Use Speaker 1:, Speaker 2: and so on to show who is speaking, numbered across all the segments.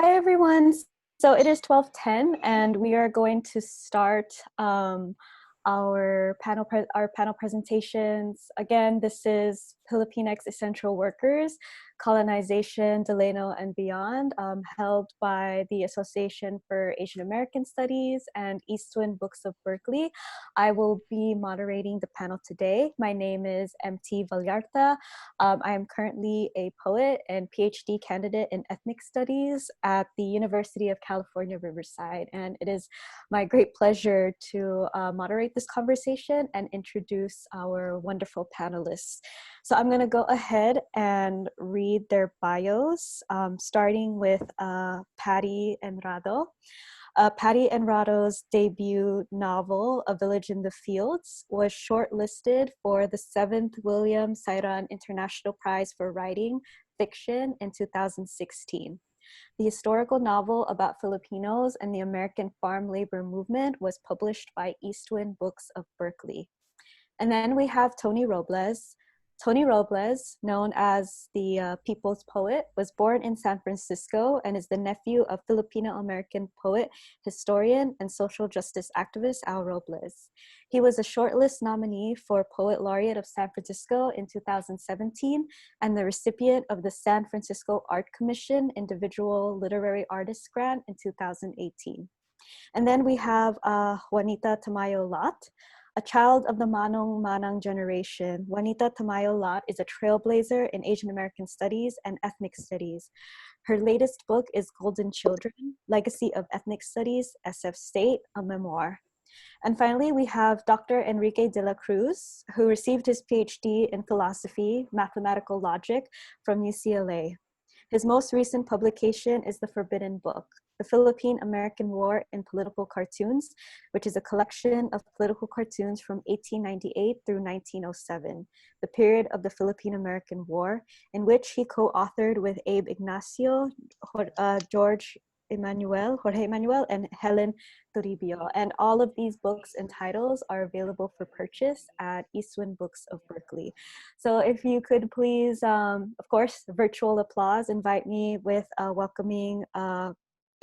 Speaker 1: Hi everyone. So it is 12:10 and we are going to start our panel presentations. Again, this is Pilipinx Essential Workers, Colonization, Delano, and Beyond, held by the Association for Asian American Studies and Eastwind Books of Berkeley. I will be moderating the panel today. My name is MT Vallarta. I am currently a poet and PhD candidate in ethnic studies at the University of California, Riverside. And it is my great pleasure to moderate this conversation and introduce our wonderful panelists. So I'm going to go ahead and read their bios, starting with Patty Enrado. Patty Enrado's debut novel, A Village in the Fields, was shortlisted for the 7th William Sairan International Prize for Writing Fiction in 2016. The historical novel about Filipinos and the American farm labor movement was published by Eastwind Books of Berkeley. And then we have Tony Robles. Tony Robles, known as the People's Poet, was born in San Francisco and is the nephew of Filipino-American poet, historian, and social justice activist Al Robles. He was a shortlist nominee for Poet Laureate of San Francisco in 2017 and the recipient of the San Francisco Art Commission Individual Literary Artist Grant in 2018. And then we have Juanita Tamayo Lott. A child of the Manong Manang generation, Juanita Tamayo Lott is a trailblazer in Asian American studies and ethnic studies. Her latest book is Golden Children, Legacy of Ethnic Studies, SF State, a memoir. And finally, we have Dr. Enrique De La Cruz, who received his PhD in philosophy, mathematical logic from UCLA. His most recent publication is The Forbidden Book, The Philippine-American War in Political Cartoons, which is a collection of political cartoons from 1898 through 1907, the period of the Philippine-American War, in which he co-authored with Abe Ignacio, Jorge Emmanuel, and Helen Toribio. And all of these books and titles are available for purchase at Eastwind Books of Berkeley. So if you could please, of course, virtual applause, invite me with welcoming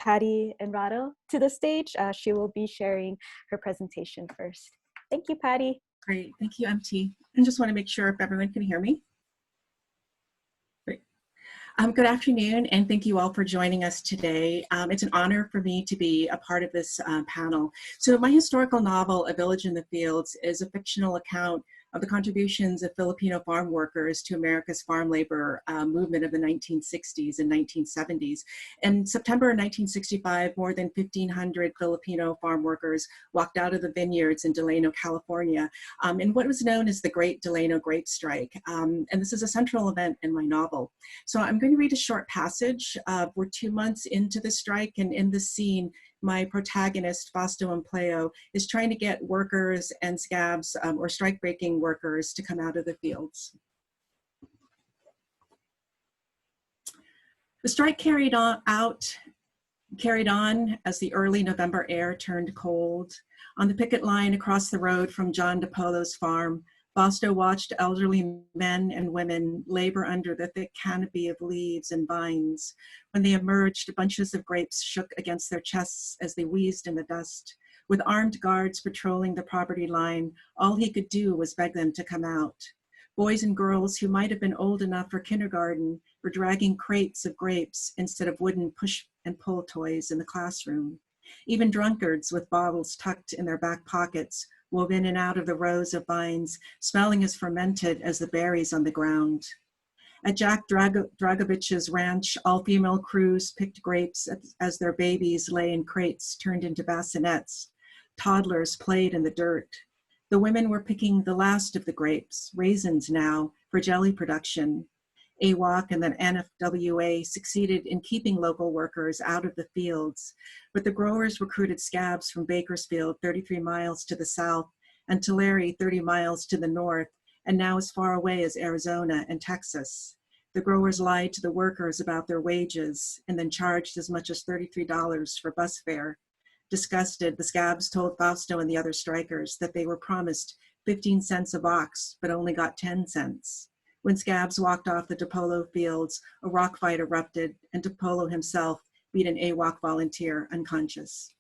Speaker 1: Patty Enrado to the stage. She will be sharing her presentation first. Thank you, Patty.
Speaker 2: Great, thank you, MT. I just want to make sure if everyone can hear me. Great. Good afternoon, and thank you all for joining us today. It's an honor for me to be a part of this panel. So my historical novel, A Village in the Fields, is a fictional account of the contributions of Filipino farm workers to America's farm labor movement of the 1960s and 1970s. In September 1965, more than 1,500 Filipino farm workers walked out of the vineyards in Delano, California, in what was known as the Great Delano Grape Strike. And this is a central event in my novel. So I'm going to read a short passage. We're 2 months into the strike, and in this scene, my protagonist, Fausto Empleo, is trying to get workers and scabs or strike-breaking workers to come out of the fields. The strike carried on as the early November air turned cold. On the picket line across the road from John DePolo's farm, Fausto watched elderly men and women labor under the thick canopy of leaves and vines. When they emerged, bunches of grapes shook against their chests as they wheezed in the dust. With armed guards patrolling the property line, all he could do was beg them to come out. Boys and girls who might have been old enough for kindergarten were dragging crates of grapes instead of wooden push and pull toys in the classroom. Even drunkards with bottles tucked in their back pockets wove in and out of the rows of vines, smelling as fermented as the berries on the ground. At Jack Dragovich's ranch, all female crews picked grapes as their babies lay in crates turned into bassinets. Toddlers played in the dirt. The women were picking the last of the grapes, raisins now, for jelly production. AWOC and the NFWA succeeded in keeping local workers out of the fields, but the growers recruited scabs from Bakersfield, 33 miles to the south, and Tulare, 30 miles to the north, and now as far away as Arizona and Texas. The growers lied to the workers about their wages and then charged as much as $33 for bus fare. Disgusted, the scabs told Fausto and the other strikers that they were promised 15 cents a box, but only got 10 cents. When scabs walked off the DePolo fields, a rock fight erupted, and DePolo himself beat an AWOC volunteer unconscious.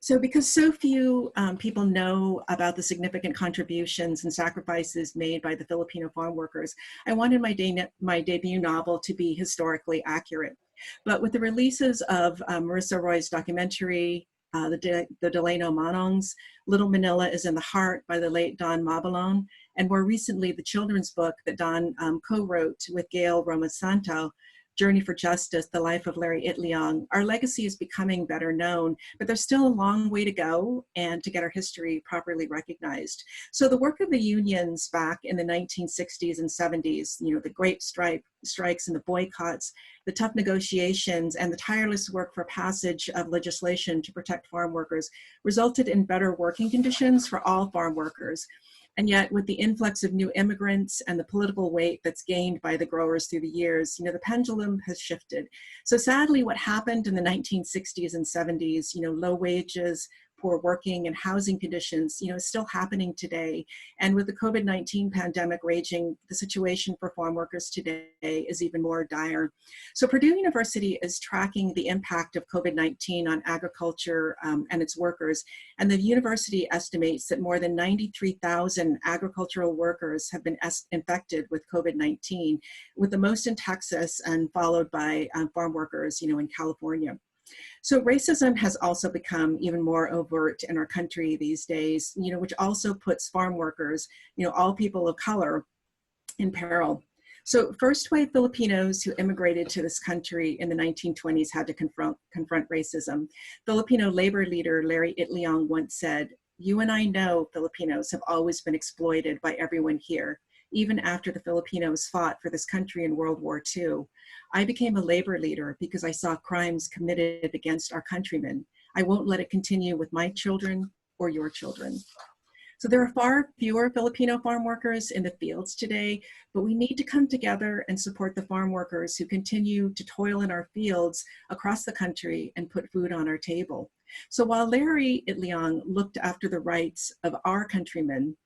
Speaker 2: So because so few people know about the significant contributions and sacrifices made by the Filipino farm workers, I wanted my debut novel to be historically accurate. But with the releases of Marissa Roy's documentary, the Delano Manongs, Little Manila is in the Heart by the late Don Mabalon, and more recently the children's book that Don co-wrote with Gail Roma-Santo, Journey for Justice, The Life of Larry Itliong, our legacy is becoming better known, but there's still a long way to go and to get our history properly recognized. So the work of the unions back in the 1960s and 70s, you know, the great strikes and the boycotts, the tough negotiations, and the tireless work for passage of legislation to protect farm workers resulted in better working conditions for all farm workers. And yet with the influx of new immigrants and the political weight that's gained by the growers through the years, you know, the pendulum has shifted. So sadly, what happened in the 1960s and 70s, you know, low wages, poor working and housing conditions, you know, is still happening today. And with the COVID-19 pandemic raging, the situation for farm workers today is even more dire. So Purdue University is tracking the impact of COVID-19 on agriculture and its workers. And the university estimates that more than 93,000 agricultural workers have been infected with COVID-19, with the most in Texas and followed by farm workers, you know, in California. So racism has also become even more overt in our country these days, you know, which also puts farm workers, you know, all people of color in peril. So first wave Filipinos who immigrated to this country in the 1920s had to confront racism. Filipino labor leader Larry Itliong once said, "You and I know Filipinos have always been exploited by everyone here, even after the Filipinos fought for this country in World War II. I became a labor leader because I saw crimes committed against our countrymen. I won't let it continue with my children or your children." So there are far fewer Filipino farm workers in the fields today, but we need to come together and support the farm workers who continue to toil in our fields across the country and put food on our table. So while Larry Itliong looked after the rights of our countrymen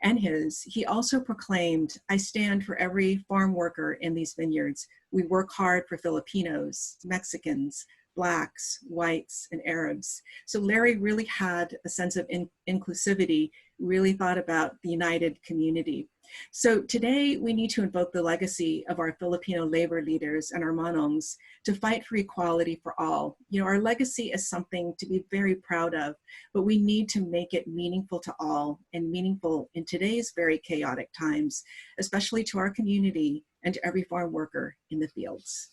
Speaker 2: and his, he also proclaimed, "I stand for every farm worker in these vineyards. We work hard for Filipinos, Mexicans, Blacks, whites, and Arabs." So Larry really had a sense of inclusivity, really thought about the united community. So today we need to invoke the legacy of our Filipino labor leaders and our manongs to fight for equality for all. You know, our legacy is something to be very proud of, but we need to make it meaningful to all and meaningful in today's very chaotic times, especially to our community and to every farm worker in the fields.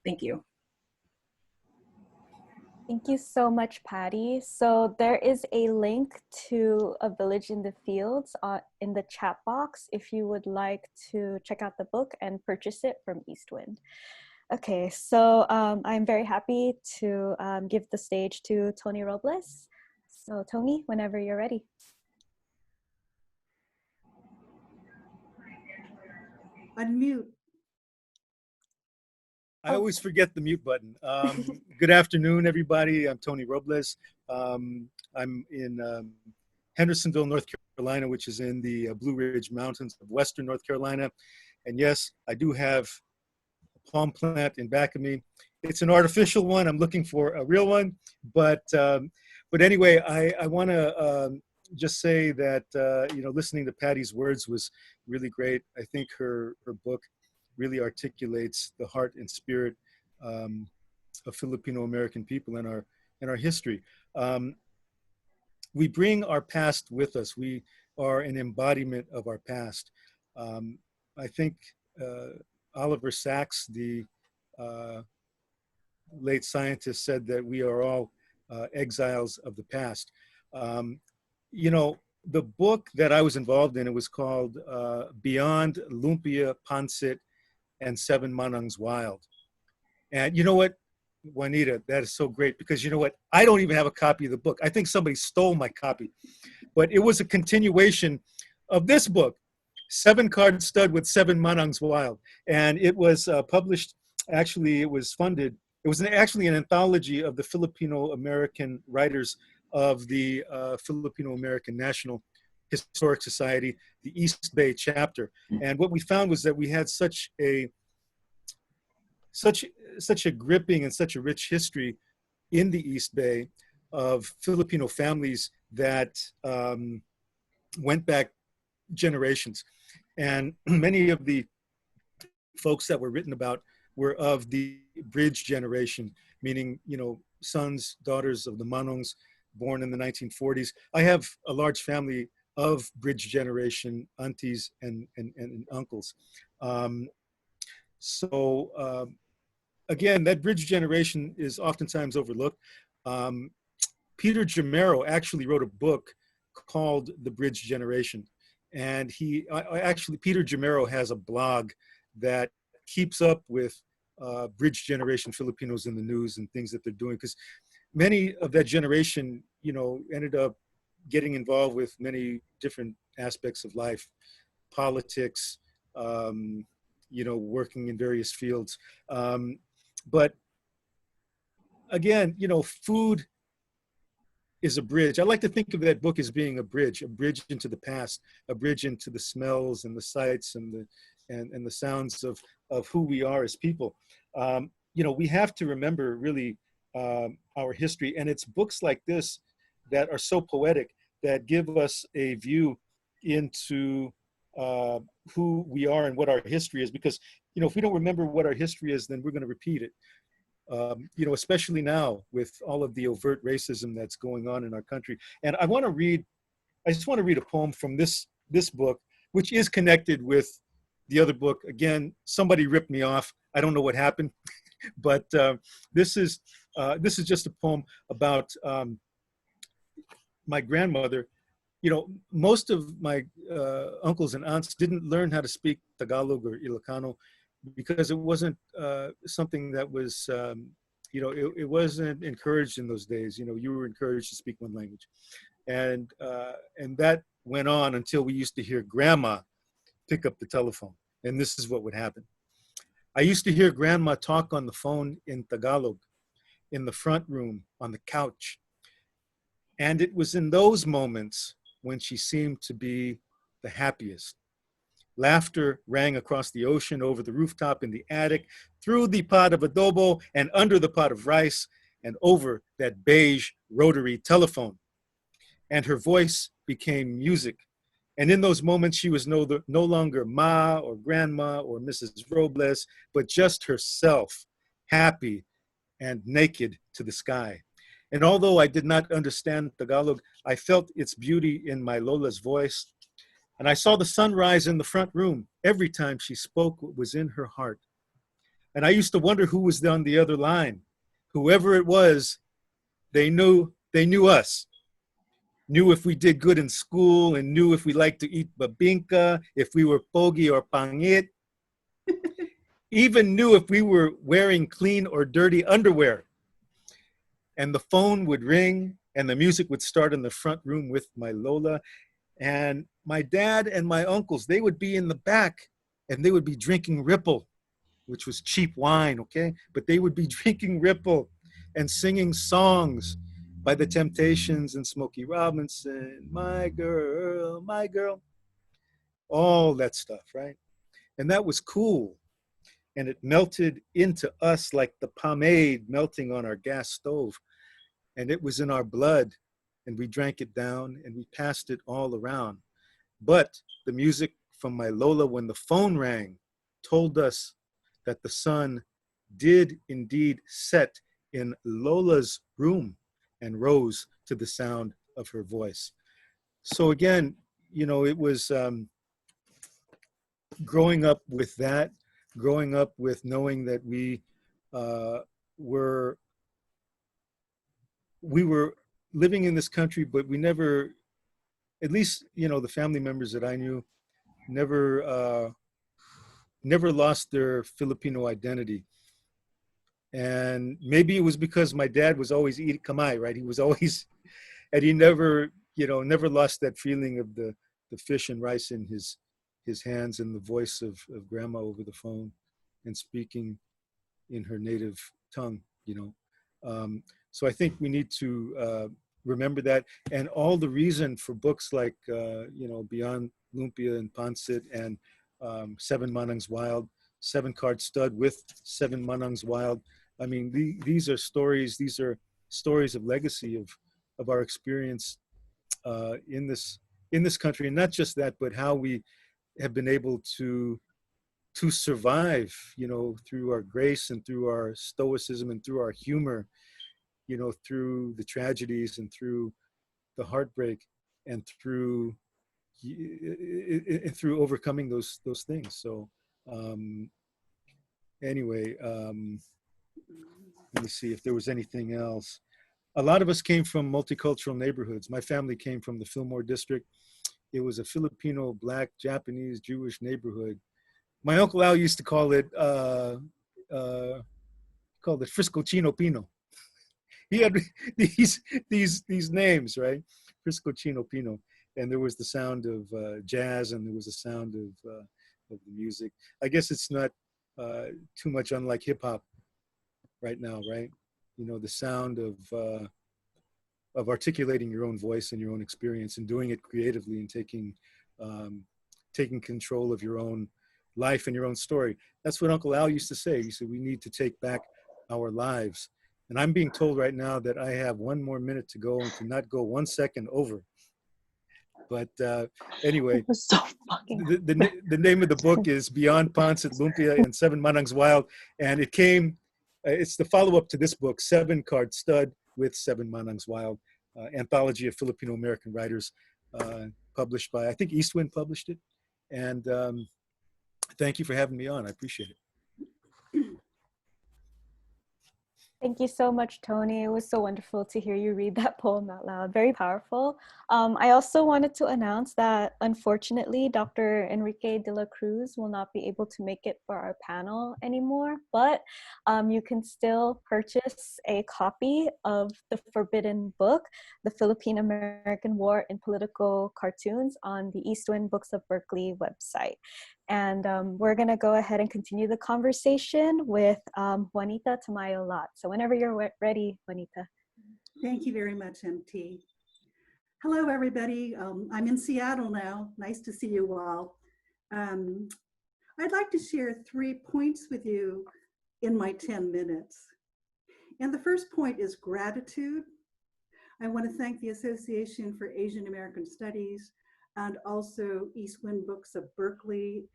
Speaker 2: Thank you.
Speaker 1: Thank you so much, Patty. So there is a link to A Village in the Fields in the chat box if you would like to check out the book and purchase it from Eastwind. Okay, so I'm very happy to give the stage to Tony Robles. So Tony, whenever you're ready.
Speaker 3: Unmute.
Speaker 4: I always forget the mute button. Good afternoon, everybody. I'm Tony Robles. I'm in Hendersonville, North Carolina, which is in the Blue Ridge Mountains of Western North Carolina. And yes, I do have a palm plant in back of me. It's an artificial one. I'm looking for a real one. But anyway, I want to just say that, you know, listening to Patty's words was really great. I think her book really articulates the heart and spirit of Filipino American people and our history. We bring our past with us. We are an embodiment of our past. I think Oliver Sacks, the late scientist, said that we are all exiles of the past. You know, the book that I was involved in, it was called Beyond Lumpia, Pancit, and Seven Manangs Wild. And you know what, Juanita, that is so great, because you know what, I don't even have a copy of the book. I think somebody stole my copy, but it was a continuation of this book, 7-card stud with Seven Manangs Wild. And it was published, actually it was funded, it was actually an anthology of the Filipino American writers of the Filipino American National Historic Society, the East Bay chapter. And what we found was that we had such a such such a gripping and such a rich history in the East Bay of Filipino families that went back generations. And many of the folks that were written about were of the bridge generation, meaning, sons, daughters of the Manongs born in the 1940s. I have a large family of bridge generation aunties and uncles. Um, so again, that bridge generation is oftentimes overlooked. Um, Peter Jamero actually wrote a book called The Bridge Generation. And Peter Jamero has a blog that keeps up with bridge generation Filipinos in the news and things that they're doing. Because many of that generation, ended up getting involved with many different aspects of life, politics, working in various fields. But again, food is a bridge. I like to think of that book as being a bridge into the past, a bridge into the smells and the sights and the sounds of who we are as people. We have to remember really our history, and it's books like this that are so poetic that give us a view into who we are and what our history is. Because if we don't remember what our history is, then we're going to repeat it. Especially now with all of the overt racism that's going on in our country. And I just want to read a poem from this book, which is connected with the other book. Again, somebody ripped me off. I don't know what happened, but this is just a poem about my grandmother. Most of my uncles and aunts didn't learn how to speak Tagalog or Ilocano because it wasn't something that was, it wasn't encouraged in those days. You were encouraged to speak one language. And that went on until we used to hear grandma pick up the telephone. And this is what would happen. I used to hear grandma talk on the phone in Tagalog, in the front room, on the couch. And it was in those moments when she seemed to be the happiest. Laughter rang across the ocean, over the rooftop, in the attic, through the pot of adobo and under the pot of rice, and over that beige rotary telephone. And her voice became music. And in those moments, she was no longer Ma or Grandma or Mrs. Robles, but just herself, happy and naked to the sky. And although I did not understand Tagalog, I felt its beauty in my Lola's voice. And I saw the sunrise in the front room every time she spoke what was in her heart. And I used to wonder who was on the other line. Whoever it was, they knew us, knew if we did good in school, and knew if we liked to eat babinka, if we were pogi or pangit, even knew if we were wearing clean or dirty underwear. And the phone would ring and the music would start in the front room with my Lola. And my dad and my uncles, they would be in the back and they would be drinking Ripple, which was cheap wine, okay? But they would be drinking Ripple and singing songs by the Temptations and Smokey Robinson, my girl, all that stuff, right? And that was cool. And it melted into us like the pomade melting on our gas stove. And it was in our blood, and we drank it down and we passed it all around. But the music from my Lola when the phone rang told us that the sun did indeed set in Lola's room and rose to the sound of her voice. So again, it was growing up with that, growing up with knowing that we were living in this country, but we never, at least, the family members that I knew, never lost their Filipino identity. And maybe it was because my dad was always eating kamay, right? He was always, and he never lost that feeling of the fish and rice in his hands and the voice of grandma over the phone and speaking in her native tongue, So I think we need to remember that. And all the reason for books like, Beyond Lumpia and Pancit and Seven Manangs Wild, 7-card stud with 7 manangs wild. I mean, these are stories. These are stories of legacy of our experience in this country, and not just that, but how we have been able to survive, you know, through our grace and through our stoicism and through our humor, you know, through the tragedies and through the heartbreak and through overcoming those things. So anyway, let me see if there was anything else. A lot of us came from multicultural neighborhoods. My family came from the Fillmore district. It was a Filipino, Black, Japanese, Jewish neighborhood. My Uncle Al used to call it Frisco Chino Pino. He had these names, right? Frisco Chino Pino, and there was the sound of jazz, and there was the sound of the music. I guess it's not too much unlike hip hop right now, right? You know, the sound of articulating your own voice and your own experience and doing it creatively and taking control of your own life and your own story. That's what Uncle Al used to say. He said, we need to take back our lives. And I'm being told right now that I have 1 more minute to go and to not go 1 second over. But anyway,
Speaker 1: So fucking
Speaker 4: the name of the book is Beyond Ponce at Lumpia and 7 Manangs Wild. And it came, it's the follow-up to this book, 7-card stud with 7 Manangs Wild, anthology of Filipino-American writers, published by, I think Eastwind published it. And thank you for having me on. I appreciate it.
Speaker 1: Thank you so much, Tony. It was so wonderful to hear you read that poem out loud. Very powerful. I also wanted to announce that, unfortunately, Dr. Enrique De La Cruz will not be able to make it for our panel anymore, but you can still purchase a copy of The Forbidden Book, The Philippine-American War in Political Cartoons, on the Eastwind Books of Berkeley website. And we're going to go ahead and continue the conversation with Juanita, Tamayo, Lott. So whenever you're ready, Juanita.
Speaker 3: Thank you very much, MT. Hello, everybody. I'm in Seattle now. Nice to see you all. I'd like to share 3 points with you in my 10 minutes. And the first point is gratitude. I want to thank the Association for Asian American Studies and also Eastwind Books of Berkeley.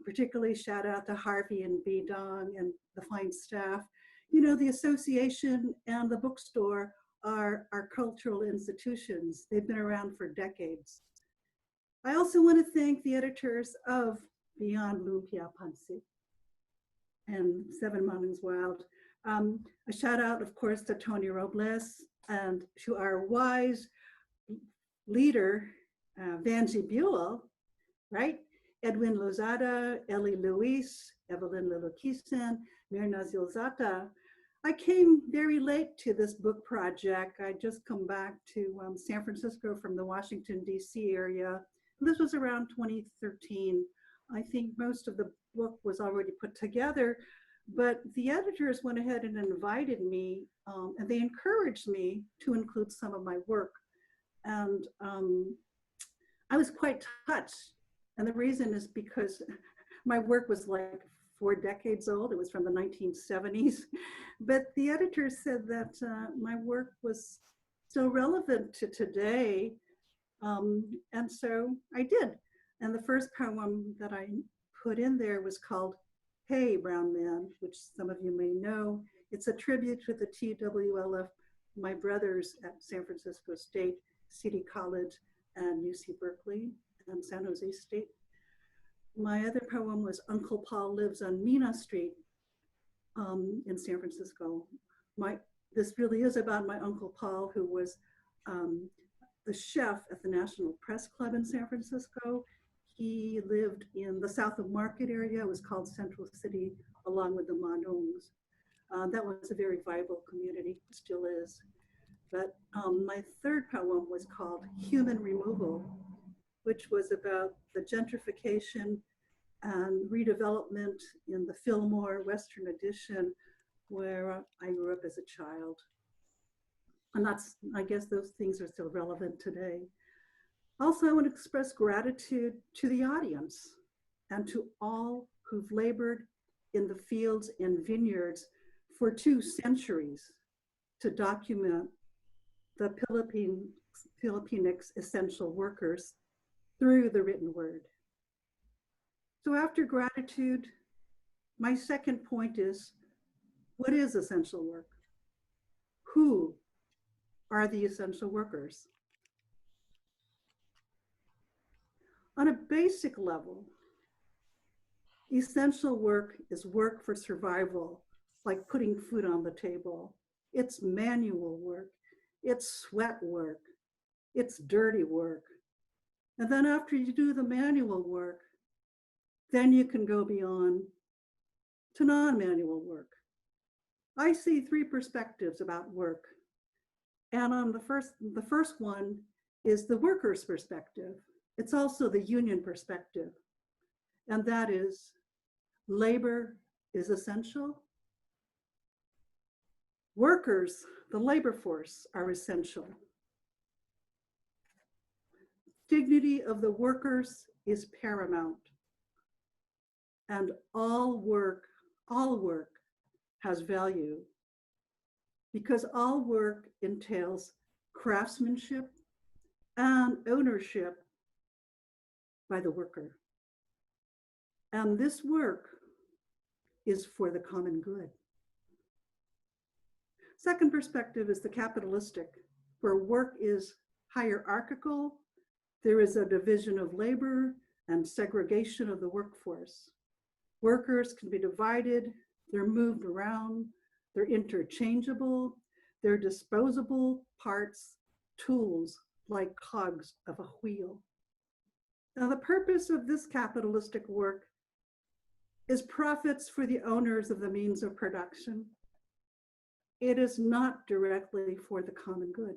Speaker 3: Particularly shout out to Harvey and B. Dong and the fine staff. You know, the association and the bookstore are cultural institutions. They've been around for decades. I also want to thank the editors of Beyond Lumpia Ponce and 7 Manangs Wild. A shout out, of course, to Tony Robles and to our wise leader, Vanjie Buell, right? Edwin Lozada, Ellie Luis, Evelyn Lilukisen, Mirna Zilzata. I came very late to this book project. I just come back to San Francisco from the Washington, D.C. area. This was around 2013. I think most of the book was already put together, but the editors went ahead and invited me, and they encouraged me to include some of my work. And I was quite touched. And the reason is because my work was like 4 decades old. It was from the 1970s. But the editor said that my work was still relevant to today. And so I did. And the first poem that I put in there was called Hey, Brown Man, which some of you may know. It's a tribute to the TWLF, my brothers at San Francisco State, City College, and UC Berkeley. And San Jose State. My other poem was Uncle Paul Lives on Mina Street in San Francisco. This really is about my Uncle Paul, who was the chef at the National Press Club in San Francisco. He lived in the South of Market area. It was called Central City, along with the Manongs. That was a very viable community, still is. But my third poem was called Human Removal, which was about the gentrification and redevelopment in the Fillmore Western Addition, where I grew up as a child. And I guess those things are still relevant today. Also, I want to express gratitude to the audience and to all who've labored in the fields and vineyards for 2 centuries to document the Pilipinx essential workers through the written word. So after gratitude, my second point is, what is essential work? Who are the essential workers? On a basic level, essential work is work for survival, like putting food on the table. It's manual work, it's sweat work, it's dirty work. And then after you do the manual work, then you can go beyond to non-manual work. I see 3 perspectives about work. And on the first one is the worker's perspective. It's also the union perspective. And that is, labor is essential. Workers, the labor force, are essential. Dignity of the workers is paramount. And all work has value, because all work entails craftsmanship and ownership by the worker. And this work is for the common good. Second perspective is the capitalistic, where work is hierarchical. There is a division of labor and segregation of the workforce. Workers can be divided, they're moved around, they're interchangeable, they're disposable parts, tools like cogs of a wheel. Now, the purpose of this capitalistic work is profits for the owners of the means of production. It is not directly for the common good.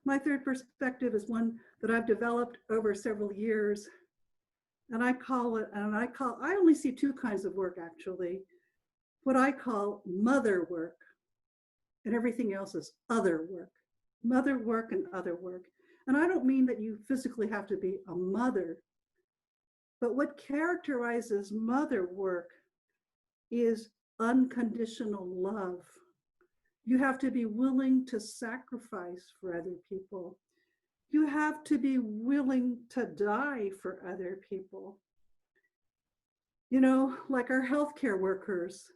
Speaker 3: My third perspective is one that I've developed over several years, and I only see 2 kinds of work actually, what I call mother work, and everything else is other work. Mother work and other work. And I don't mean that you physically have to be a mother, but what characterizes mother work is unconditional love. You have to be willing to sacrifice for other people. You have to be willing to die for other people. You know, like our healthcare workers,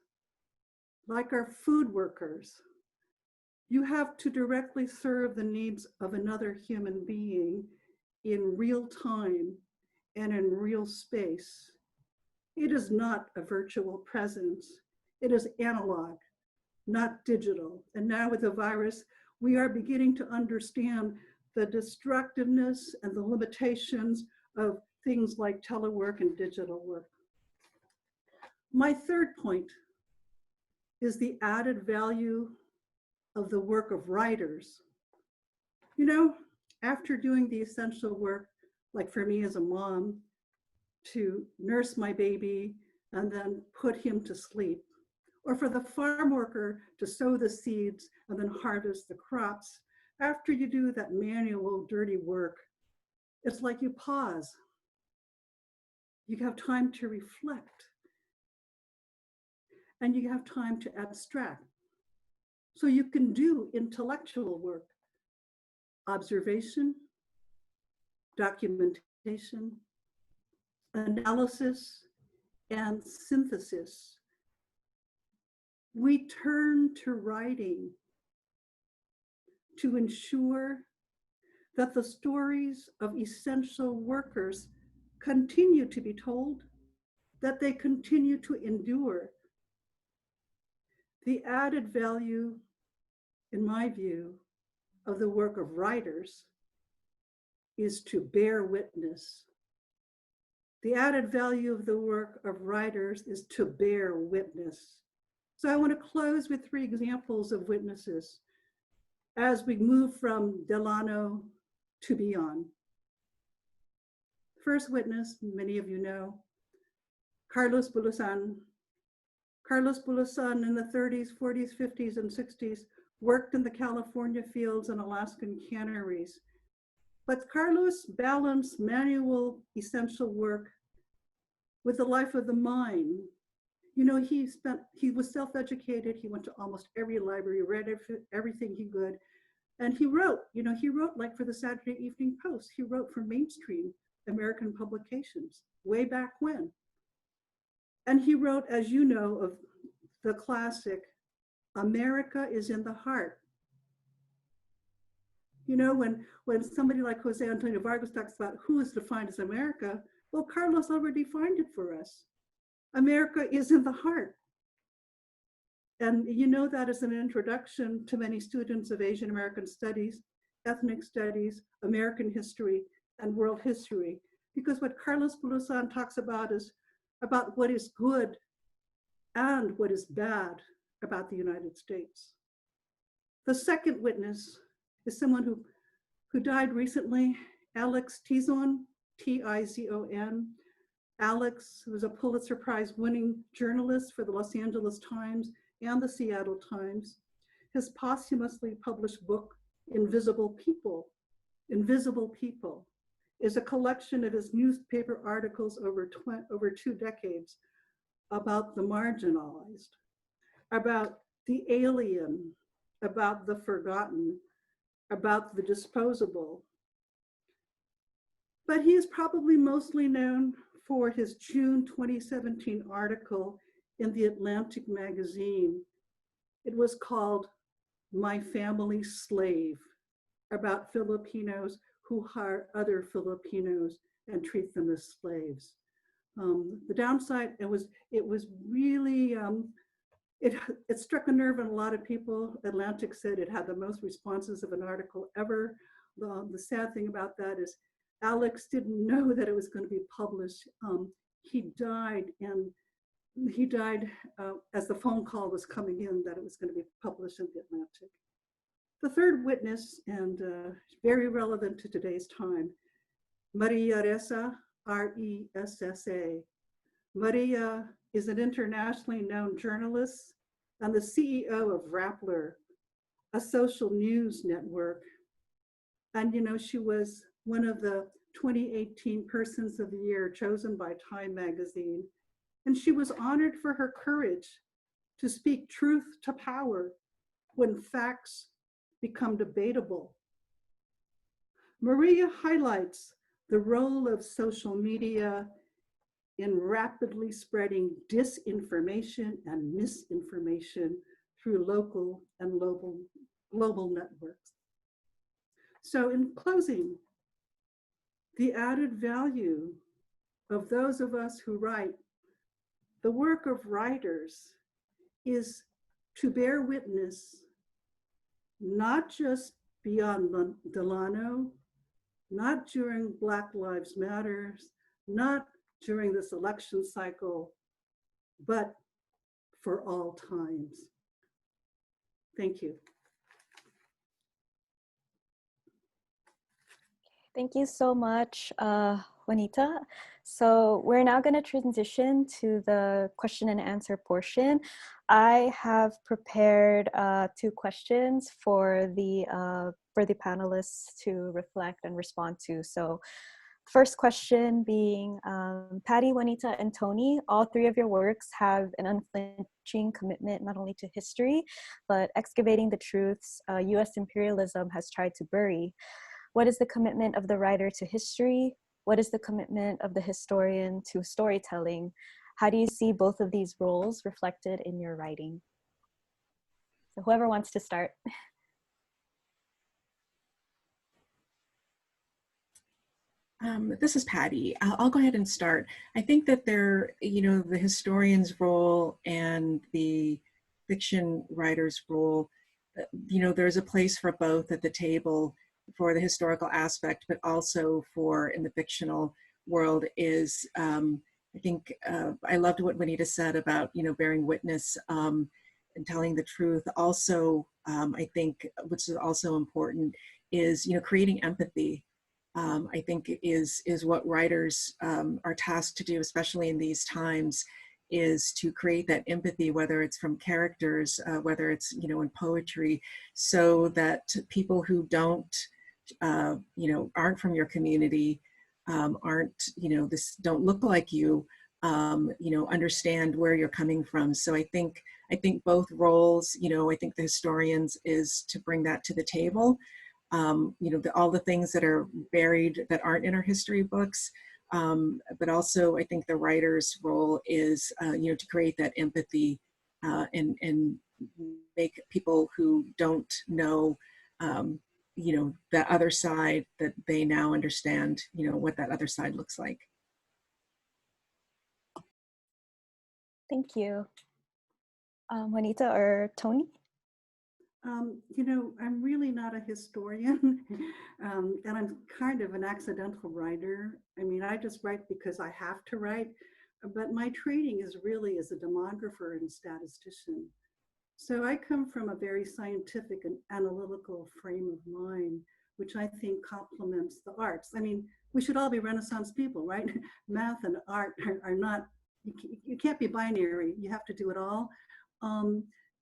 Speaker 3: like our food workers, you have to directly serve the needs of another human being in real time and in real space. It is not a virtual presence. It is analog, not digital. And now with the virus, we are beginning to understand the destructiveness and the limitations of things like telework and digital work. My third point is the added value of the work of writers. You know, after doing the essential work, like for me as a mom, to nurse my baby and then put him to sleep, or for the farm worker to sow the seeds and then harvest the crops, after you do that manual dirty work, it's like you pause. You have time to reflect, and you have time to abstract. So you can do intellectual work, observation, documentation, analysis, and synthesis. We turn to writing to ensure that the stories of essential workers continue to be told, that they continue to endure. The added value, in my view, of the work of writers is to bear witness. The added value of the work of writers is to bear witness. So I want to close with 3 examples of witnesses as we move from Delano to beyond. First witness, many of you know, Carlos Bulasan. Carlos Bulasan in the 30s, 40s, 50s, and 60s worked in the California fields and Alaskan canneries. But Carlos balanced manual essential work with the life of the mind. You know, he was self-educated. He went to almost every library, read everything he could. And he wrote, you know, he wrote like for the Saturday Evening Post. He wrote for mainstream American publications way back when. And he wrote, as you know, of the classic, America is in the heart. You know, when somebody like Jose Antonio Vargas talks about who is defined as America, well, Carlos already defined it for us. America is in the heart. And you know that as an introduction to many students of Asian American studies, ethnic studies, American history, and world history. Because what Carlos Bulusan talks about is about what is good and what is bad about the United States. The second witness is someone who died recently, Alex Tizon, T-I-Z-O-N. Alex was a Pulitzer Prize winning journalist for the Los Angeles Times and the Seattle Times. His posthumously published book, Invisible People, is a collection of his newspaper articles over 2 decades about the marginalized, about the alien, about the forgotten, about the disposable. But he is probably mostly known for his June 2017 article in the Atlantic magazine. It was called My Family's Slave, about Filipinos who hire other Filipinos and treat them as slaves. The downside, it was really, it struck a nerve in a lot of people. Atlantic said it had the most responses of an article ever. The sad thing about that is Alex didn't know that it was going to be published. He died as the phone call was coming in that it was going to be published in the Atlantic. The third witness, and very relevant to today's time, Maria Ressa, R-E-S-S-A. Maria is an internationally known journalist and the CEO of Rappler, a social news network. And you know, she was one of the 2018 Persons of the Year chosen by Time magazine. And she was honored for her courage to speak truth to power when facts become debatable. Maria highlights the role of social media in rapidly spreading disinformation and misinformation through local and global networks. So in closing, the added value of those of us who write, the work of writers is to bear witness, not just beyond Delano, not during Black Lives Matter, not during this election cycle, but for all times. Thank you.
Speaker 1: Thank you so much, Juanita. So we're now going to transition to the question and answer portion. I have prepared 2 questions for the panelists to reflect and respond to. So first question being, Patty, Juanita, and Tony, all 3 of your works have an unflinching commitment not only to history, but excavating the truths US imperialism has tried to bury. What is the commitment of the writer to history? What is the commitment of the historian to storytelling? How do you see both of these roles reflected in your writing? So whoever wants to start.
Speaker 2: This is Patty. I'll go ahead and start. I think that the historian's role and the fiction writer's role, there's a place for both at the table, for the historical aspect, but also for in the fictional world is, I think, I loved what Juanita said about, bearing witness and telling the truth. Also, I think, which is also important, is, creating empathy. I think is what writers are tasked to do, especially in these times, is to create that empathy, whether it's from characters, whether it's, in poetry, so that people who don't, aren't from your community, aren't, don't look like you, understand where you're coming from. So I think both roles, I think the historians is to bring that to the table. All the things that are buried that aren't in our history books. But also I think the writer's role is, to create that empathy and make people who don't know, that other side, that they now understand, what that other side looks like.
Speaker 1: Thank you. Juanita or Tony?
Speaker 3: I'm really not a historian, and I'm kind of an accidental writer. I mean, I just write because I have to write, but my training is really as a demographer and statistician. So I come from a very scientific and analytical frame of mind, which I think complements the arts. I mean, we should all be Renaissance people, right? Math and art are not, you can't be binary, you have to do it all.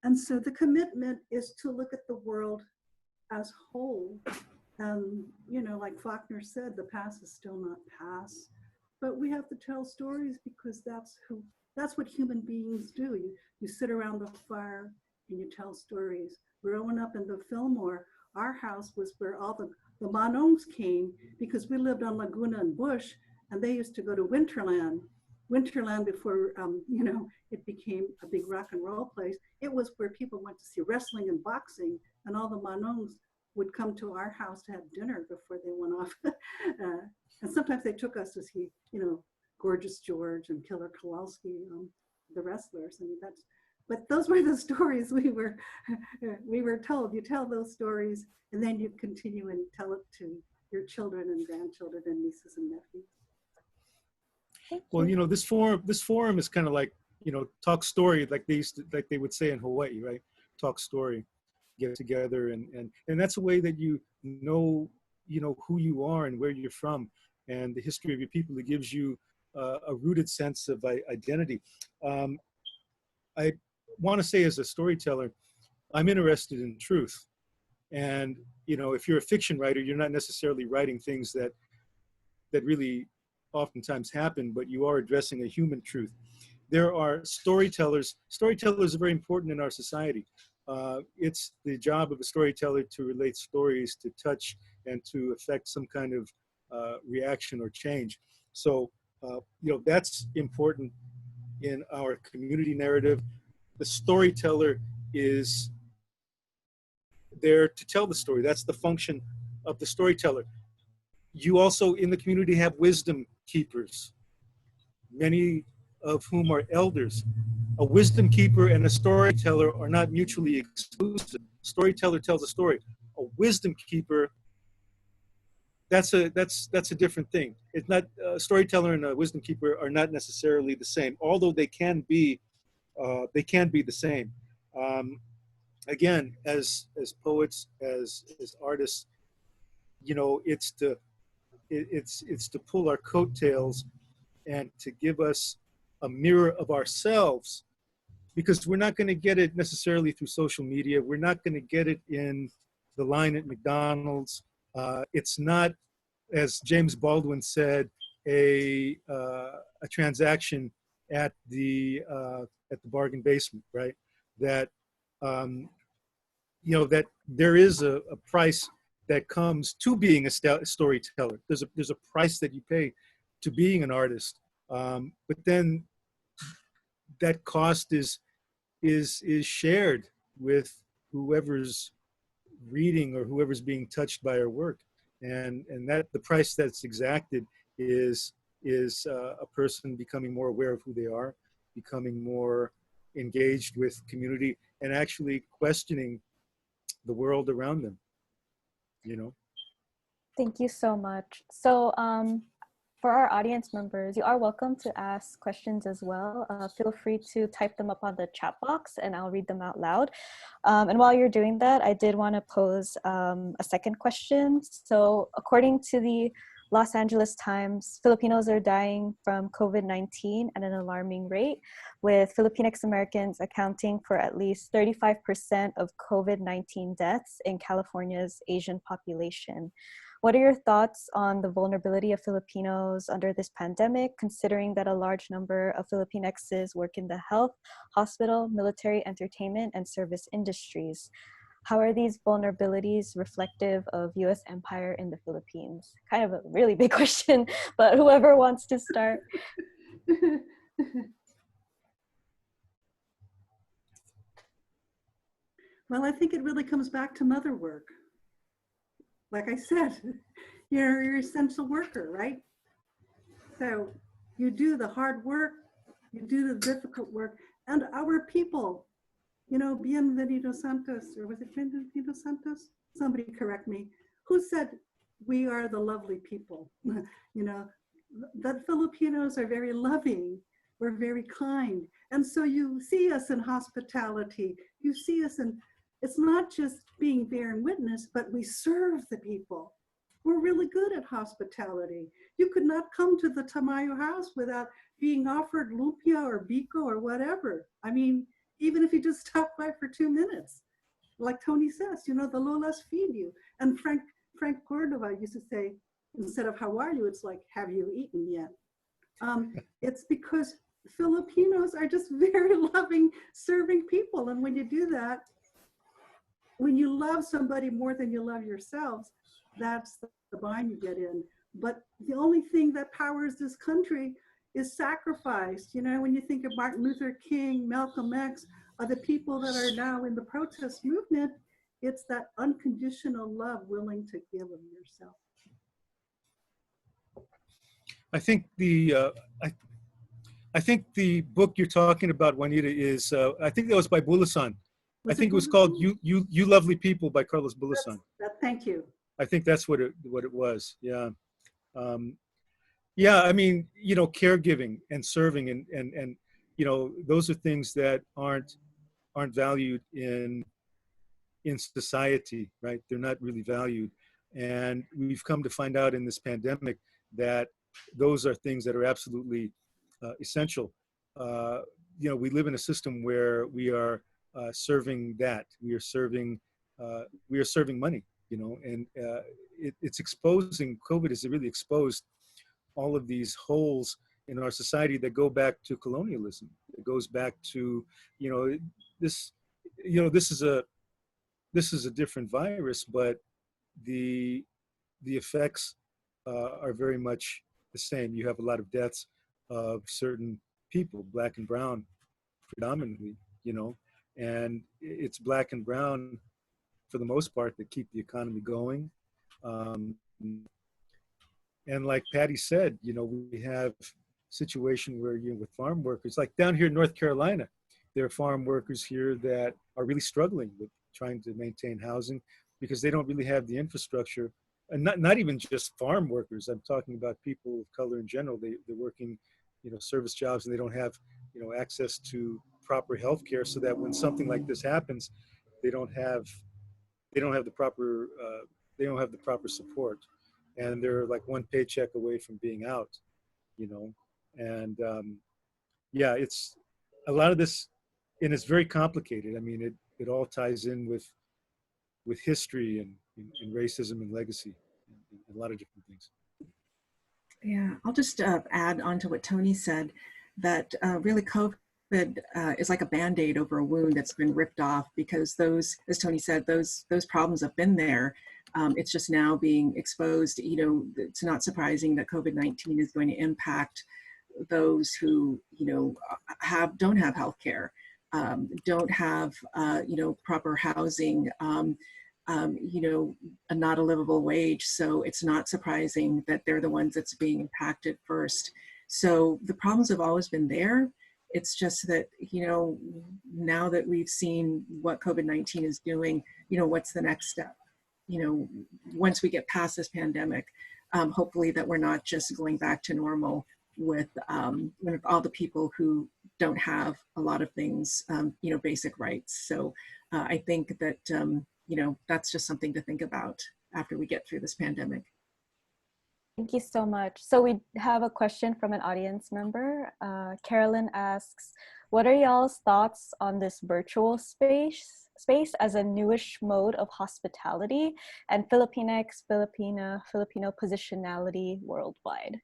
Speaker 3: And so the commitment is to look at the world as whole. Like Faulkner said, the past is still not past, but we have to tell stories because that's what human beings do. You sit around the fire and you tell stories. Growing up in the Fillmore, our house was where all the Manongs came because we lived on Laguna and Bush, and they used to go to Winterland before, it became a big rock and roll place. It was where people went to see wrestling and boxing, and all the Manongs would come to our house to have dinner before they went off. And sometimes they took us to see, Gorgeous George and Killer Kowalski, the wrestlers. I mean, but those were the stories we were told. You tell those stories, and then you continue and tell it to your children and grandchildren and nieces and nephews.
Speaker 4: Well, this forum is kind of like, talk story, like they would say in Hawaii, right? Talk story, get together, and that's a way that you know who you are and where you're from, and the history of your people. It gives you a rooted sense of identity. I want to say, as a storyteller, I'm interested in truth, and if you're a fiction writer, you're not necessarily writing things that really oftentimes happen, but you are addressing a human truth. There are storytellers. Storytellers are very important in our society. It's the job of a storyteller to relate stories, to touch, and to affect some kind of reaction or change. So, that's important in our community narrative. The storyteller is there to tell the story. That's the function of the storyteller. You also in the community have wisdom keepers, many of whom are elders. A wisdom keeper and a storyteller are not mutually exclusive. Storyteller tells a story. A wisdom keeper, that's a different thing. It's not, a storyteller and a wisdom keeper are not necessarily the same, although they can be the same. Again, as poets, as artists, it's to pull our coattails and to give us a mirror of ourselves, because we're not going to get it necessarily through social media. We're not going to get it in the line at McDonald's. It's not, as James Baldwin said, a transaction at the bargain basement, right? That that there is a price that comes to being a storyteller. There's a price that you pay to being an artist, but then that cost is shared with whoever's reading or whoever's being touched by our work, and that the price that's exacted is a person becoming more aware of who they are, becoming more engaged with community, and actually questioning the world around them.
Speaker 1: Thank you so much. So for our audience members, you are welcome to ask questions as well. Feel free to type them up on the chat box and I'll read them out loud. And while you're doing that, I did want to pose a second question. So according to the Los Angeles Times, Filipinos are dying from COVID-19 at an alarming rate, with Filipinx Americans accounting for at least 35% of COVID-19 deaths in California's Asian population. What are your thoughts on the vulnerability of Filipinos under this pandemic, considering that a large number of Filipinxes work in the health, hospital, military, entertainment, and service industries? How are these vulnerabilities reflective of US empire in the Philippines? Kind of a really big question, but whoever wants to start.
Speaker 3: Well, I think it really comes back to mother work. Like I said, you're an essential worker, right? So you do the hard work, you do the difficult work, and our people, you know, Bienvenido Santos, or was it Bienvenido Santos? Somebody correct me. Who said we are the lovely people? You know, that Filipinos are very loving, we're very kind. And so you see us in hospitality, you see us in, it's not just being bearing witness, but we serve the people. We're really good at hospitality. You could not come to the Tamayo house without being offered lumpia or biko or whatever. I mean, even if you just stop by for 2 minutes. Like Tony says, you know, the Lolas feed you. And Frank Cordova used to say, instead of how are you, it's like, have you eaten yet? It's because Filipinos are just very loving, serving people. And when you do that, when you love somebody more than you love yourselves, that's the bind you get in. But the only thing that powers this country is sacrifice. You know, when you think of Martin Luther King, Malcolm X, or the people that are now in the protest movement, it's that unconditional love willing to give of yourself.
Speaker 4: I think I think the book you're talking about, Juanita, is I think that was by Bulasan. I think it was called "You Lovely People" by Carlos Bulasan.
Speaker 3: Thank you.
Speaker 4: I think that's what it was. Yeah, yeah. I mean, you know, caregiving and serving and you know, those are things that aren't valued in society, right? They're not really valued, and we've come to find out in this pandemic that those are things that are absolutely essential. You know, we live in a system where we are serving that. We are serving money, you know, and it's exposing, COVID has really exposed all of these holes in our society that go back to colonialism. It goes back to, you know, this is a different virus, but the effects are very much the same. You have a lot of deaths of certain people, black and brown predominantly, you know, and it's black and brown for the most part that keep the economy going. And like Patty said, you know, we have a situation where, you know, with farm workers, like down here in North Carolina, there are farm workers here that are really struggling with trying to maintain housing because they don't really have the infrastructure. And not even just farm workers. I'm talking about people of color in general. They're working, you know, service jobs, and they don't have, you know, access to proper health care, so that when something like this happens, they don't have the proper support, and they're like one paycheck away from being out, you know. And yeah, it's a lot of this, and it's very complicated. I mean, it all ties in with history and racism and legacy and a lot of different things.
Speaker 2: Yeah, I'll just add on to what Tony said, that really COVID is like a Band-Aid over a wound that's been ripped off, because those, as Tony said, those problems have been there. It's just now being exposed. You know, it's not surprising that COVID-19 is going to impact those who, you know, don't have health care, don't have, you know, proper housing, you know, not a livable wage. So it's not surprising that they're the ones that's being impacted first. So the problems have always been there. It's just that, you know, now that we've seen what COVID-19 is doing, you know, what's the next step? You know, once we get past this pandemic, hopefully that we're not just going back to normal with all the people who don't have a lot of things, you know, basic rights. So I think that, you know, that's just something to think about after we get through this pandemic.
Speaker 1: Thank you so much. So we have a question from an audience member. Carolyn asks, what are y'all's thoughts on this virtual space space as a newish mode of hospitality, and Pilipinx, Filipino positionality worldwide.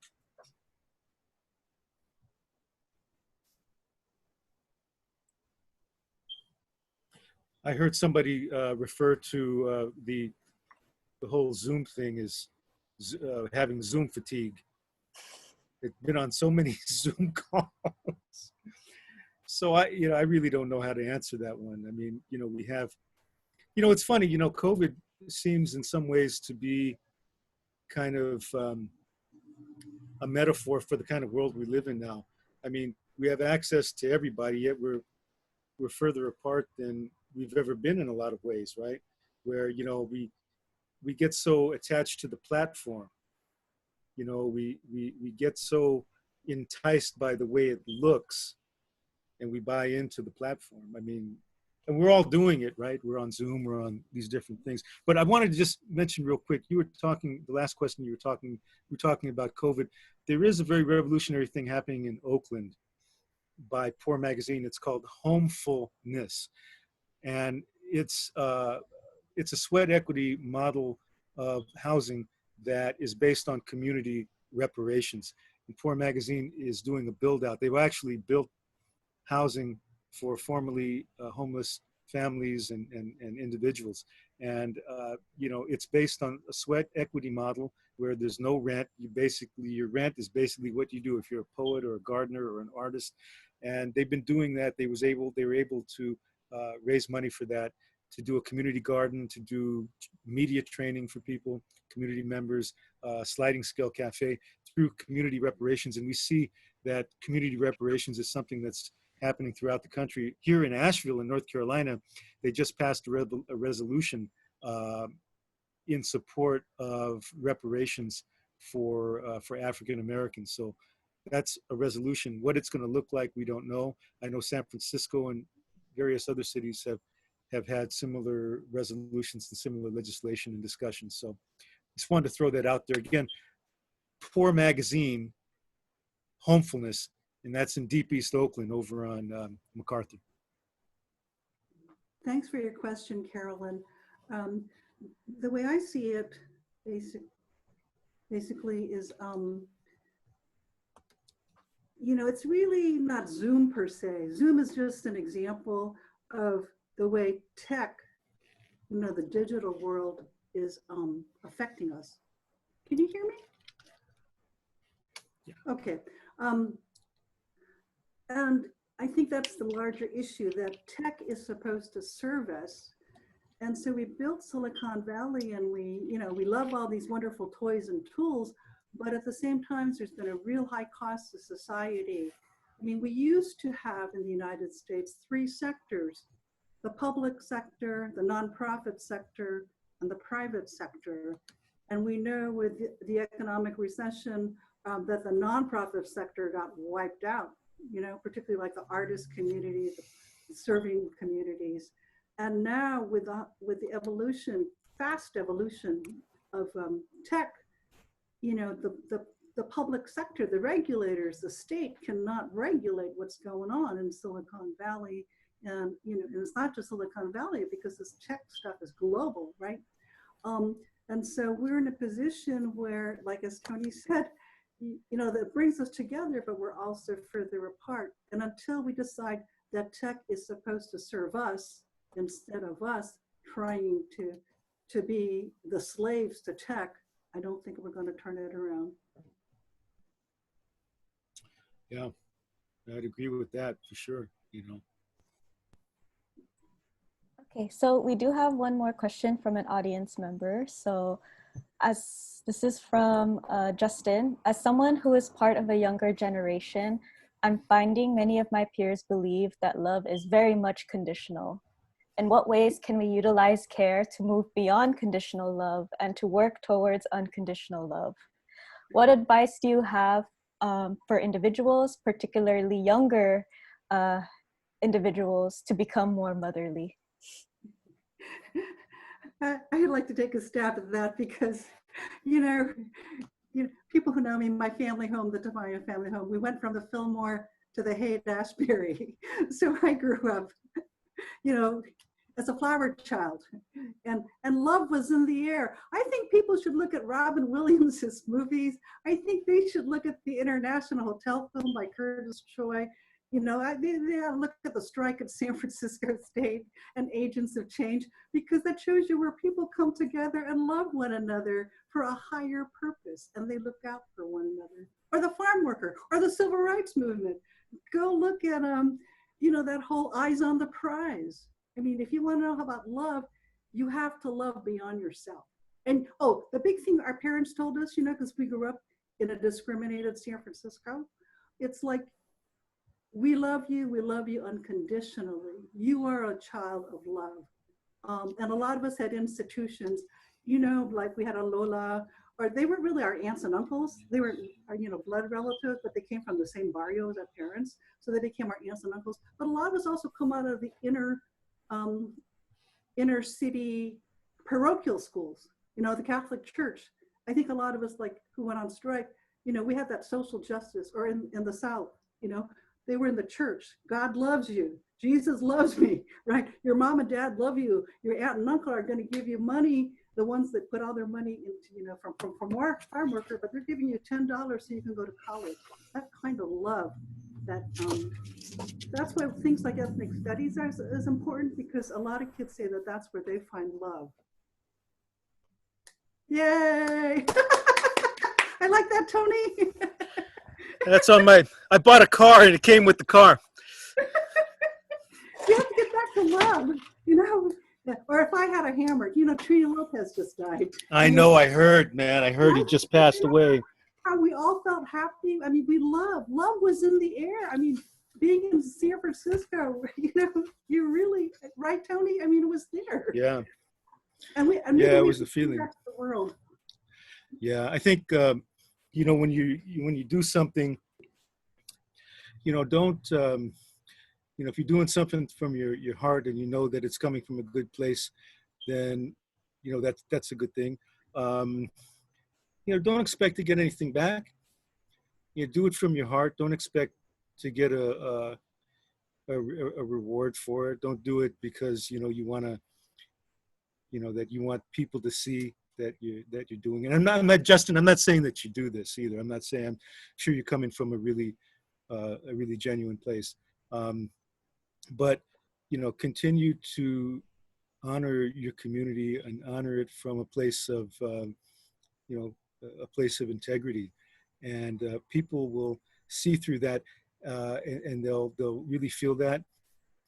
Speaker 4: I heard somebody refer to the whole Zoom thing as having Zoom fatigue. They've been on so many Zoom calls. So I really don't know how to answer that one. I mean, we have, it's funny, COVID seems in some ways to be kind of a metaphor for the kind of world we live in now. I mean, we have access to everybody, yet we're further apart than we've ever been in a lot of ways, right? Where, we get so attached to the platform. We get so enticed by the way it looks, and we buy into the platform. I mean, and we're all doing it, right? We're on Zoom, we're on these different things. But I wanted to just mention real quick, you were talking, the last question you were talking about COVID. There is a very revolutionary thing happening in Oakland by Poor Magazine. It's called Homefulness. And it's a sweat equity model of housing that is based on community reparations. And Poor Magazine is doing a build out. They've actually built housing for formerly homeless families and individuals. And, it's based on a sweat equity model where there's no rent. Your rent is basically what you do if you're a poet or a gardener or an artist. And they've been doing that. They were able to raise money for that, to do a community garden, to do media training for people, community members, sliding scale cafe through community reparations. And we see that community reparations is something that's happening throughout the country. Here in Asheville, in North Carolina, they just passed a resolution in support of reparations for African Americans. So that's a resolution. What it's going to look like, we don't know. I know San Francisco and various other cities have had similar resolutions and similar legislation and discussions. So just wanted to throw that out there. Again, Poor Magazine, Homefulness, and that's in Deep East Oakland over on MacArthur.
Speaker 3: Thanks for your question, Carolyn. The way I see it basically is, it's really not Zoom per se. Zoom is just an example of the way tech, the digital world is affecting us. Can you hear me?
Speaker 4: Yeah.
Speaker 3: Okay. And I think that's the larger issue, that tech is supposed to serve us. And so we built Silicon Valley, and we love all these wonderful toys and tools, but at the same time, there's been a real high cost to society. I mean, we used to have in the United States 3 sectors: the public sector, the nonprofit sector, and the private sector. And we know with the economic recession that the nonprofit sector got wiped out, particularly like the artist community, the serving communities. And now with the evolution, fast evolution of tech, the public sector, the regulators, the state cannot regulate what's going on in Silicon Valley. And, and it's not just Silicon Valley, because this tech stuff is global, right? And so we're in a position where, like as Tony said, that brings us together, but we're also further apart. And until we decide that tech is supposed to serve us instead of us trying to be the slaves to tech, I don't think we're going to turn it around.
Speaker 4: Yeah, I'd agree with that for sure,
Speaker 1: Okay, so we do have one more question from an audience member. So as this is from Justin, as someone who is part of a younger generation, I'm finding many of my peers believe that love is very much conditional. In what ways can we utilize care to move beyond conditional love and to work towards unconditional love? What advice do you have for individuals, particularly younger individuals, to become more motherly?
Speaker 3: I'd like to take a stab at that because, people who know me, my family home, the Tamayo family home, we went from the Fillmore to the Haight-Ashbury. So I grew up, as a flower child, and love was in the air. I think people should look at Robin Williams's movies. I think they should look at the International Hotel film by Curtis Choi. You know, they ought to look at the strike at San Francisco State and Agents of Change, because that shows you where people come together and love one another for a higher purpose, and they look out for one another. Or the farm worker, or the civil rights movement. Go look at you know, that whole Eyes on the Prize. I mean, if you want to know about love, you have to love beyond yourself. And oh, the big thing our parents told us, you know, because we grew up in a discriminated San Francisco, it's like, we love you unconditionally. You are a child of love. And a lot of us had institutions, you know, like we had a Lola, or they weren't really our aunts and uncles. They were our, you know, blood relatives, but they came from the same barrio as our parents. So they became our aunts and uncles. But a lot of us also come out of the inner city parochial schools, you know, the Catholic Church. I think a lot of us, like, who went on strike, you know, we had that social justice. Or in the South, you know, they were in the church. God loves you. Jesus loves me, right? Your mom and dad love you. Your aunt and uncle are going to give you money, the ones that put all their money into, you know, from farm worker, but they're giving you $10 so you can go to college. That kind of love, that's why things like ethnic studies is important, because a lot of kids say that that's where they find love. Yay! I like that, Tony.
Speaker 4: That's on my, I bought a car and it came with the car.
Speaker 3: You have to get back to love, you know? Or if I had a hammer, you know, Trina Lopez just died.
Speaker 4: I know, I heard, man. I heard he just passed away.
Speaker 3: How we all felt happy. I mean, love was in the air. I mean, being in San Francisco, you know, you really, right, Tony? I mean, it was there.
Speaker 4: Yeah.
Speaker 3: And
Speaker 4: yeah, it was the feeling.
Speaker 3: Back to the world.
Speaker 4: Yeah, I think, you know, when you do something, you know, don't, you know, if you're doing something from your heart and you know that it's coming from a good place, then, you know, that's a good thing. You know, don't expect to get anything back. You know, do it from your heart. Don't expect to get a reward for it. Don't do it because, you know, you want to, you know, that you want people to see that you're doing it. And I'm not Justin, I'm not saying that you do this either. I'm not saying, I'm sure you're coming from a really genuine place. But, you know, continue to honor your community and honor it from a place of, you know, a place of integrity. And people will see through that and they'll really feel that.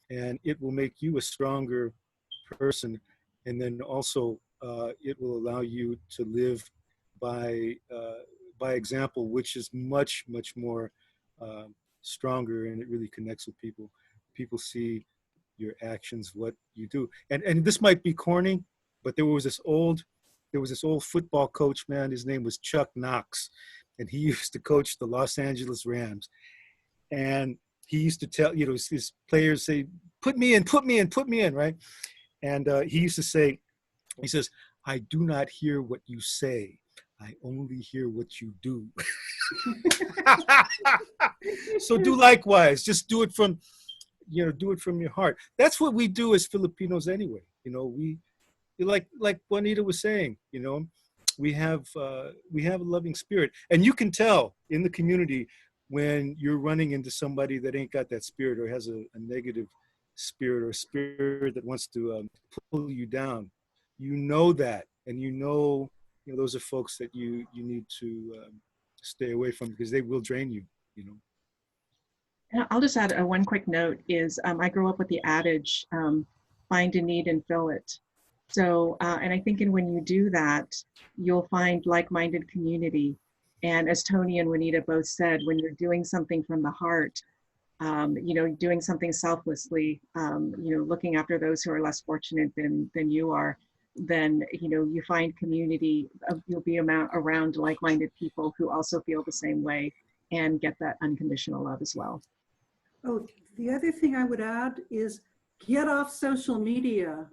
Speaker 4: And it will make you a stronger person. And then also it will allow you to live by example, which is much, much more stronger, and it really connects with people. People see your actions, what you do. And this might be corny, but there was this old football coach, man. His name was Chuck Knox, and he used to coach the Los Angeles Rams. And he used to tell, you know, his players say, put me in, right? And he used to say, he says, I do not hear what you say. I only hear what you do. So do likewise. Just do it from, you know, do it from your heart. That's what we do as Filipinos anyway. You know, we like Juanita was saying, you know, we have a loving spirit, and you can tell in the community when you're running into somebody that ain't got that spirit or has a negative spirit or spirit that wants to pull you down. You know that, and you know those are folks that you need to stay away from, because they will drain you. You know.
Speaker 5: And I'll just add one quick note is I grew up with the adage, find a need and fill it. So, and I think when you do that, you'll find like-minded community. And as Tony and Juanita both said, when you're doing something from the heart, you know, doing something selflessly, you know, looking after those who are less fortunate than you are, then, you know, you find community, you'll be around like-minded people who also feel the same way and get that unconditional love as well.
Speaker 3: Oh, the other thing I would add is get off social media,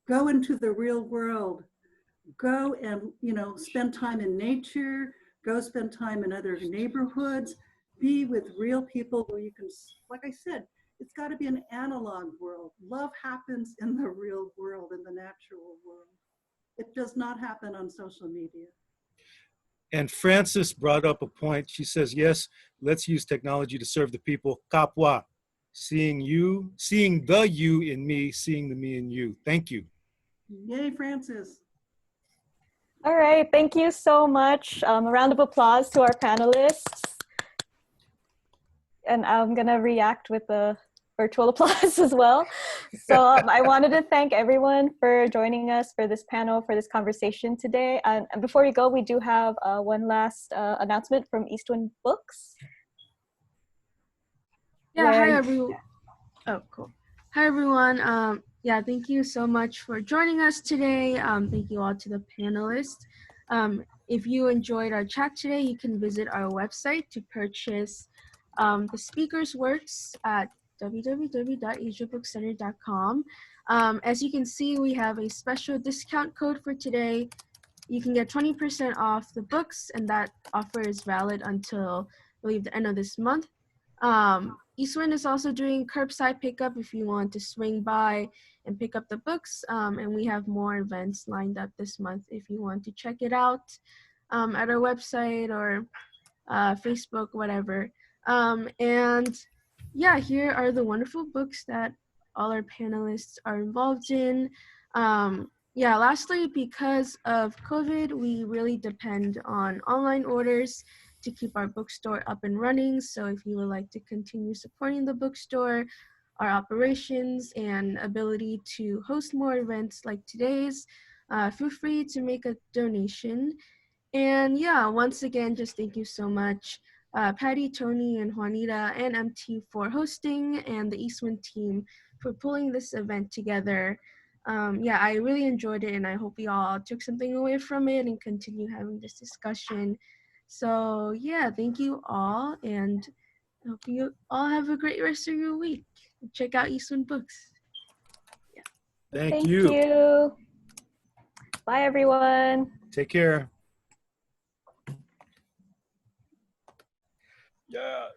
Speaker 3: go into the real world, go and, you know, spend time in nature, go spend time in other neighborhoods, be with real people where you can, like I said, It's got to be an analog world. Love happens in the real world, in the natural world. It does not happen on social media.
Speaker 4: And Frances brought up a point. She says, yes, let's use technology to serve the people. Kapwa, seeing the you in me, seeing the me in you. Thank you.
Speaker 3: Yay, Francis.
Speaker 1: All right, thank you so much. A round of applause to our panelists. And I'm gonna react with a virtual applause as well. So I wanted to thank everyone for joining us for this panel, for this conversation today. And before we go, we do have one last announcement from Eastwind Books.
Speaker 6: Yeah, hi everyone. Oh, cool. Hi everyone. Yeah, thank you so much for joining us today. Thank you all to the panelists. If you enjoyed our chat today, you can visit our website to purchase the speaker's works at www.asiabookcenter.com. As you can see, we have a special discount code for today. You can get 20% off the books, and that offer is valid until, I believe, the end of this month. Eastwind is also doing curbside pickup if you want to swing by and pick up the books, and we have more events lined up this month if you want to check it out at our website or Facebook, whatever. And yeah, here are the wonderful books that all our panelists are involved in. Yeah, lastly, because of COVID, we really depend on online orders to keep our bookstore up and running. So if you would like to continue supporting the bookstore, our operations, and ability to host more events like today's, feel free to make a donation. And yeah, once again, just thank you so much, Patty, Tony, and Juanita, and MT for hosting, and the Eastwind team for pulling this event together. Yeah, I really enjoyed it, and I hope we all took something away from it and continue having this discussion. So yeah, thank you all, and I hope you all have a great rest of your week. Check out Eastwind Books. Yeah.
Speaker 4: Thank you.
Speaker 1: You. Bye, everyone.
Speaker 4: Take care. Yeah.